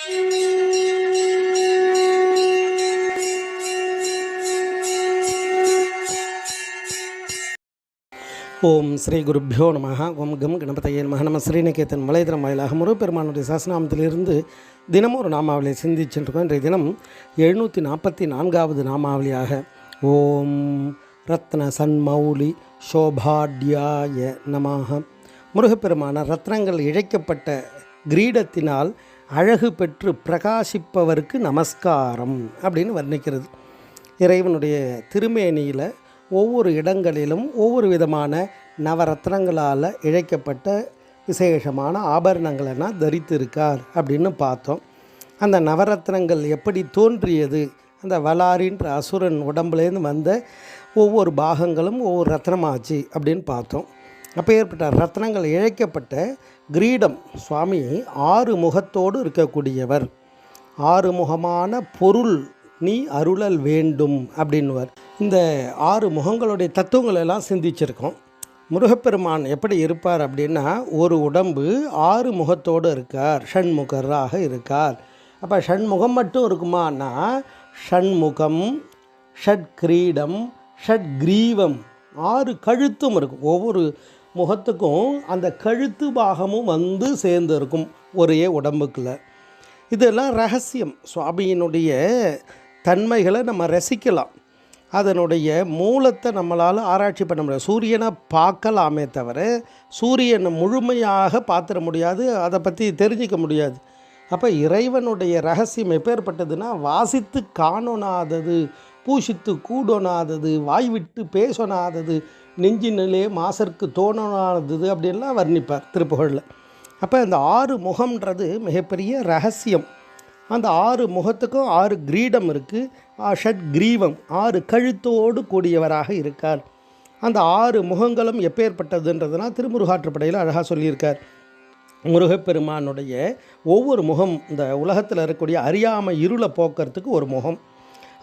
ஓம் ஸ்ரீ குருப்பியோ நம. ஓம் கம் கணபதையே நம. நம்ம ஸ்ரீநிகேதன் மலைதரம் வாயிலாக முருகப்பெருமானுடைய சஹஸ்ரநாமத்திலிருந்து தினமும் ஒரு நாமாவளியை சிந்திச்சுருக்கோம். இன்றைய தினம் 744வது நாமாவளியாக ஓம் ரத்ன சன்மௌலி சோபாட்யாய நமஹ. முருகப்பெருமான ரத்னங்கள் இழைக்கப்பட்ட கிரீடத்தினால் அழகு பெற்று பிரகாசிப்பவருக்கு நமஸ்காரம் அப்படின்னு வர்ணிக்கிறது. இறைவனுடைய திருமேனியில் ஒவ்வொரு இடங்களிலும் ஒவ்வொரு விதமான நவரத்னங்களால் இழைக்கப்பட்ட விசேஷமான ஆபரணங்களெல்லாம் தரித்திருக்கார் அப்படின்னு பார்த்தோம். அந்த நவரத்னங்கள் எப்படி தோன்றியது, அந்த வலாரின்ற அசுரன் உடம்புலேருந்து வந்த ஒவ்வொரு பாகங்களும் ஒவ்வொரு ரத்னமாச்சு அப்படின்னு பார்த்தோம். அப்போ ஏற்பட்ட ரத்னங்கள் இழைக்கப்பட்ட கிரீடம் சுவாமி 6 முகத்தோடு இருக்கக்கூடியவர். 6 முகமான பொருள் நீ அருளல் வேண்டும் அப்படின்வார். இந்த 6 முகங்களுடைய தத்துவங்கள் எல்லாம் சிந்திச்சிருக்கோம். முருகப்பெருமான் எப்படி இருப்பார் அப்படின்னா, ஒரு உடம்பு 6 முகத்தோடு இருக்கார், ஷண்முகராக இருக்கார். அப்போ ஷண்முகம் மட்டும் இருக்குமானா, ஷண்முகம், ஷட் கிரீடம், ஷட் கிரீவம், 6 கழுத்தும் இருக்கும். ஒவ்வொரு முகத்துக்கும் அந்த கழுத்து பாகமும் வந்து சேர்ந்து இருக்கும் ஒரே உடம்புக்குள்ள. இதெல்லாம் ரகசியம். சுவாமியினுடைய தன்மைகளை நம்ம ரசிக்கலாம், அதனுடைய மூலத்தை நம்மளால் ஆராய்ச்சி பண்ண முடியாது. சூரியனை பார்க்கலாமே தவிர சூரியனை முழுமையாக பார்த்துட முடியாது, அதை பற்றி தெரிஞ்சிக்க முடியாது. அப்போ இறைவனுடைய ரகசியம் எப்பேற்பட்டதுன்னா, வாசித்து காணொணாதது, பூஷித்து கூடொணாதது, வாய்விட்டு பேசொணாதது, நெஞ்சினிலே மாசற்கு தோணொணாதது அப்படின்லாம் வர்ணிப்பார் திருப்புகழில். அப்போ இந்த 6 முகம்ன்றது மிகப்பெரிய ரகசியம். அந்த 6 முகத்துக்கும் 6 கிரீடம் இருக்குது. ஷட் கிரீவம், 6 கழுத்தோடு கூடியவராக இருக்கார். அந்த 6 முகங்களும் எப்பேற்பட்டதுன்றதுனா திருமுருகாற்றுப்படையில் அழகாக சொல்லியிருக்கார். முருகப்பெருமானுடைய ஒவ்வொரு முகம் இந்த உலகத்தில் இருக்கக்கூடிய அறியாமை இருளை போக்கிறதுக்கு ஒரு முகம்,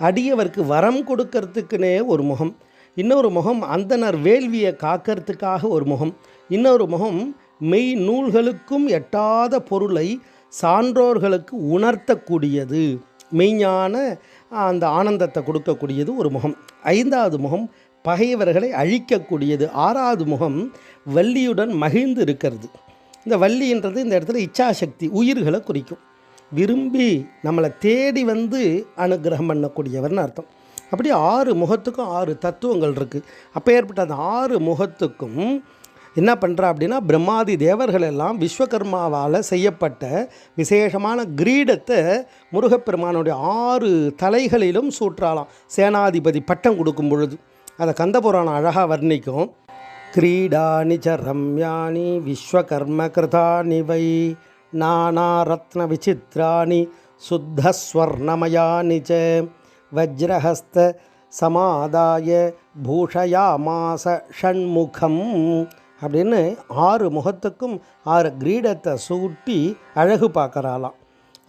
அடியவருக்கு வரம் கொடுக்கறதுக்குனே ஒரு முகம், இன்னொரு முகம் அந்தனர் வேள்வியை காக்கிறதுக்காக ஒரு முகம், இன்னொரு முகம் மெய் நூல்களுக்கும் எட்டாத பொருளை சான்றோர்களுக்கு உணர்த்தக்கூடியது, மெய்ஞான அந்த ஆனந்தத்தை கொடுக்கக்கூடியது ஒரு முகம். 5வது முகம் பகைவர்களை அழிக்கக்கூடியது. 6வது முகம் வள்ளியுடன் மகிழ்ந்து இருக்கிறது. இந்த வள்ளின்றது இந்த இடத்துல இச்சாசக்தி, உயிர்களை குறிக்கும். விரும்பி நம்மளை தேடி வந்து அனுகிரகம் பண்ணக்கூடியவர்னு அர்த்தம். அப்படி 6 முகத்துக்கும் 6 தத்துவங்கள் இருக்குது. அப்போ ஏற்பட்ட அந்த 6 முகத்துக்கும் என்ன பண்ணுறா அப்படின்னா, பிரம்மாதி தேவர்கள் எல்லாம் விஸ்வகர்மாவால் செய்யப்பட்ட விசேஷமான கிரீடத்தை முருகப்பெருமானுடைய 6 தலைகளிலும் சூற்றாலாம். சேனாதிபதி பட்டம் கொடுக்கும் பொழுது அதை கந்தபுராணம் அழகாக வர்ணிக்கும். கிரீடானி ச ரம்யானி விஸ்வகர்ம கிருதானி வை நானா ரத்ன விசித்ராணி சுத்தஸ்வர்ணமயானி ச வஜ்ரஹஸ்த சமாதாய பூஷயாமாச ஷண்முகம் அப்படின்னு 6 முகத்துக்கும் 6 கிரீடத்தை சூட்டி அழகு பார்க்கறாலாம்.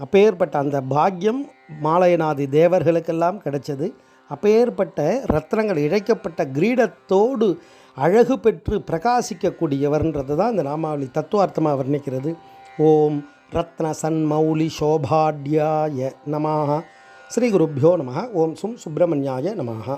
அப்பேற்பட்ட அந்த பாக்கியம் மாலையநாதி தேவர்களுக்கெல்லாம் கிடைச்சது. அப்பேற்பட்ட ரத்னங்கள் இழைக்கப்பட்ட கிரீடத்தோடு அழகு பெற்று பிரகாசிக்கக்கூடியவர்ன்றது தான் இந்த நாமாவளி தத்துவார்த்தமாக வர்ணிக்கிறது. ஓம் ரத்ன சன்மௌலி சோபாட்யாய நமஹ. ஸ்ரீ குருப்பியோ நமஹ. ஓம் சும் சுப்பிரமணியாய நமஹ.